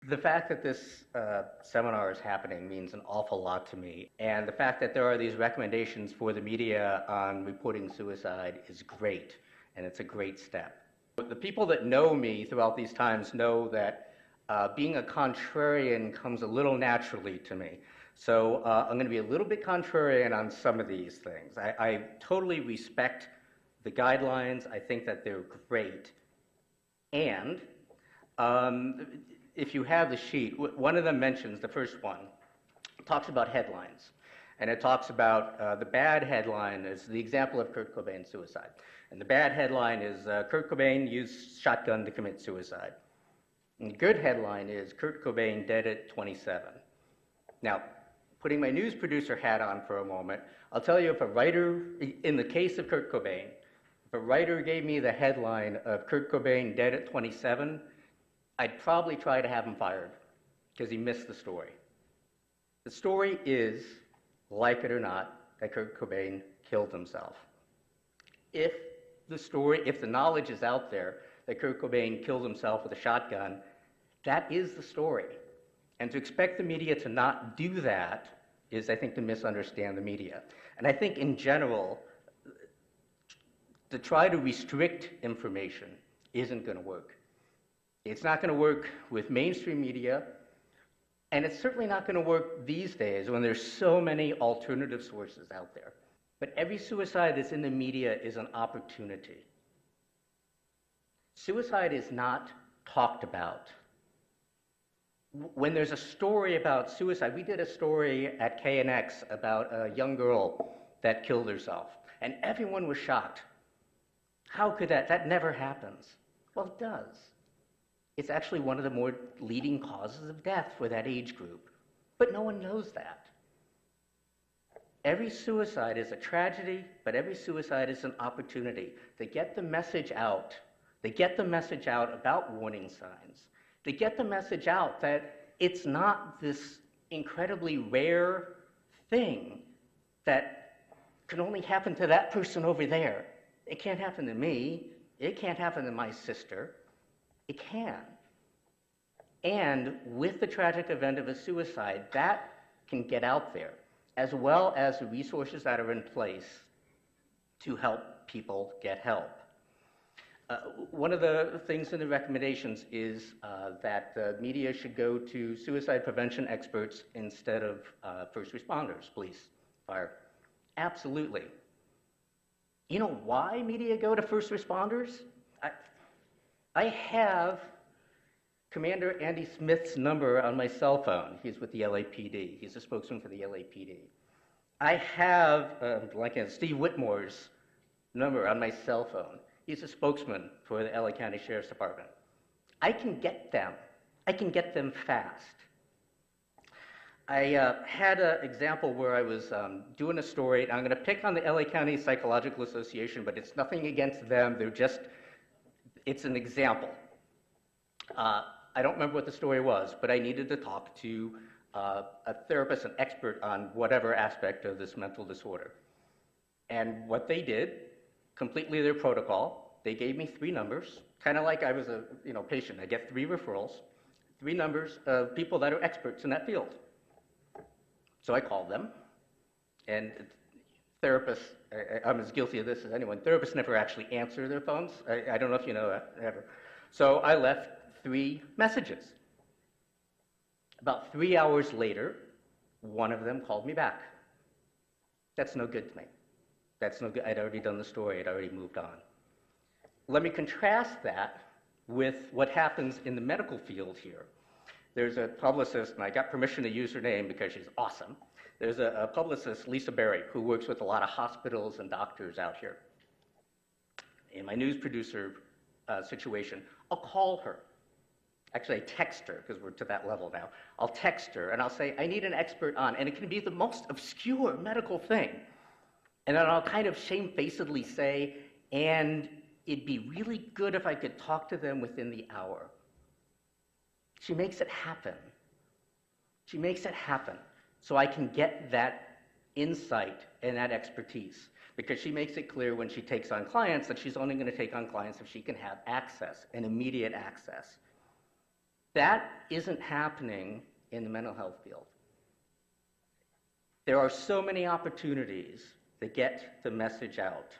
The fact that this seminar is happening means an awful lot to me, and the fact that there are these recommendations for the media on reporting suicide is great, and it's a great step. The people that know me throughout these times know that being a contrarian comes a little naturally to me. So I'm going to be a little bit contrarian on some of these things. I totally respect the guidelines. I think that they're great. And if you have the sheet, one of them mentions, the first one, talks about headlines. And it talks about the bad headline is the example of Kurt Cobain's suicide. And the bad headline is Kurt Cobain used shotgun to commit suicide. And the good headline is Kurt Cobain dead at 27. Now, putting my news producer hat on for a moment, I'll tell you, if a writer, in the case of Kurt Cobain, if a writer gave me the headline of Kurt Cobain dead at 27, I'd probably try to have him fired because he missed the story. The story is, like it or not, that Kurt Cobain killed himself. If the knowledge is out there that Kurt Cobain killed himself with a shotgun, that is the story. And to expect the media to not do that is, I think, to misunderstand the media. And I think in general, to try to restrict information isn't going to work. It's not going to work with mainstream media, and it's certainly not going to work these days when there's so many alternative sources out there. But every suicide that's in the media is an opportunity. Suicide is not talked about. When there's a story about suicide, we did a story at KNX about a young girl that killed herself, and everyone was shocked. How could that never happens? Well, it does. It's actually one of the more leading causes of death for that age group, but no one knows that. Every suicide is a tragedy, but every suicide is an opportunity to get the message out. They get the message out about warning signs. They get the message out that it's not this incredibly rare thing that can only happen to that person over there. It can't happen to me. It can't happen to my sister. It can. And with the tragic event of a suicide, that can get out there, as well as the resources that are in place to help people get help. One of the things in the recommendations is that the media should go to suicide prevention experts instead of first responders, police, fire. Absolutely. You know why media go to first responders? I have Commander Andy Smith's number on my cell phone. He's with the LAPD. He's a spokesman for the LAPD. I have Steve Whitmore's number on my cell phone. He's a spokesman for the LA County Sheriff's Department. I can get them. I can get them fast. I had an example where I was doing a story, and I'm going to pick on the LA County Psychological Association, but it's nothing against them. It's an example. I don't remember what the story was, but I needed to talk to a therapist, an expert on whatever aspect of this mental disorder. And what they did, completely their protocol, they gave me 3 numbers, kind of like I was a patient. I get 3 referrals, 3 numbers of people that are experts in that field. So I called them, and therapists, I'm as guilty of this as anyone, therapists never actually answer their phones. I don't know if you know that, ever. So I left 3 messages. About 3 hours later, one of them called me back. That's no good to me. That's no good. I'd already done the story. I'd already moved on. Let me contrast that with what happens in the medical field here. There's a publicist, and I got permission to use her name because she's awesome. There's a publicist, Lisa Berry, who works with a lot of hospitals and doctors out here. In my news producer situation, I'll call her. Actually, I text her, because we're to that level now. I'll text her, and I'll say, I need an expert on, and it can be the most obscure medical thing. And then I'll kind of shamefacedly say, and it'd be really good if I could talk to them within the hour. She makes it happen. She makes it happen so I can get that insight and that expertise, because she makes it clear when she takes on clients that she's only going to take on clients if she can have access and immediate access. That isn't happening in the mental health field. There are so many opportunities to get the message out.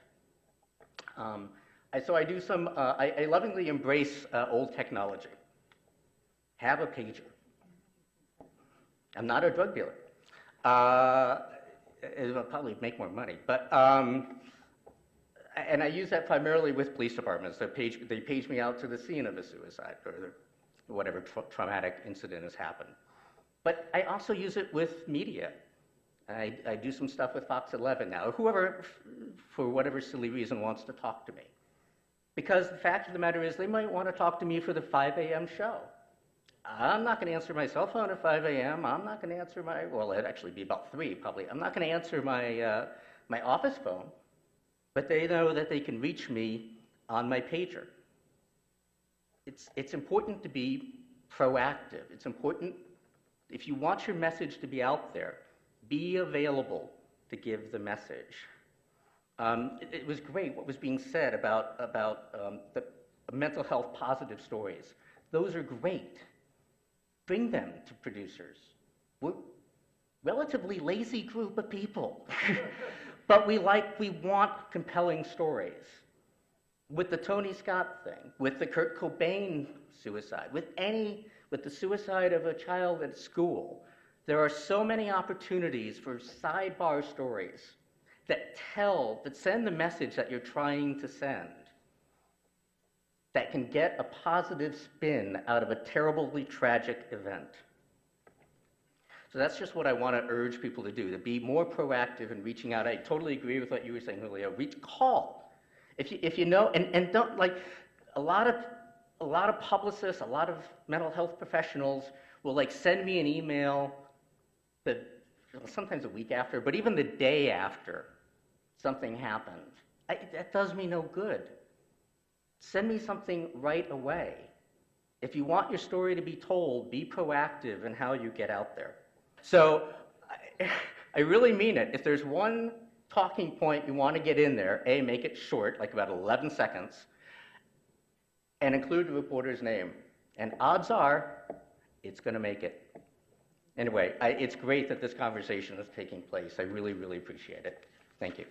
So I do some, I lovingly embrace old technology. Have a pager. I'm not a drug dealer. It will probably make more money, but, and I use that primarily with police departments. They page me out to the scene of a suicide or whatever traumatic incident has happened. But I also use it with media. I do some stuff with Fox 11 now, or whoever, for whatever silly reason, wants to talk to me. Because the fact of the matter is, they might want to talk to me for the 5 a.m. show. I'm not going to answer my cell phone at 5 a.m. I'm not going to answer my, well, it'd actually be about 3 probably. I'm not going to answer my, my office phone, but they know that they can reach me on my pager. It's important to be proactive. It's important, if you want your message to be out there, be available to give the message. It was great what was being said about the mental health positive stories. Those are great. Bring them to producers. We're a relatively lazy group of people, but we want compelling stories. With the Tony Scott thing, with the Kurt Cobain suicide, with the suicide of a child at school, there are so many opportunities for sidebar stories that send the message that you're trying to send, that can get a positive spin out of a terribly tragic event. So that's just what I want to urge people to do, to be more proactive in reaching out. I totally agree with what you were saying, Julio. Call. If you know, and don't, like, a lot of publicists, a lot of mental health professionals will, like, send me an email sometimes a week after, but even the day after something happened. That does me no good. Send me something right away. If you want your story to be told, be proactive in how you get out there. So I really mean it. If there's one talking point you want to get in there, A, make it short, like about 11 seconds, and include the reporter's name. And odds are, it's going to make it. Anyway, it's great that this conversation is taking place. I really, really appreciate it. Thank you.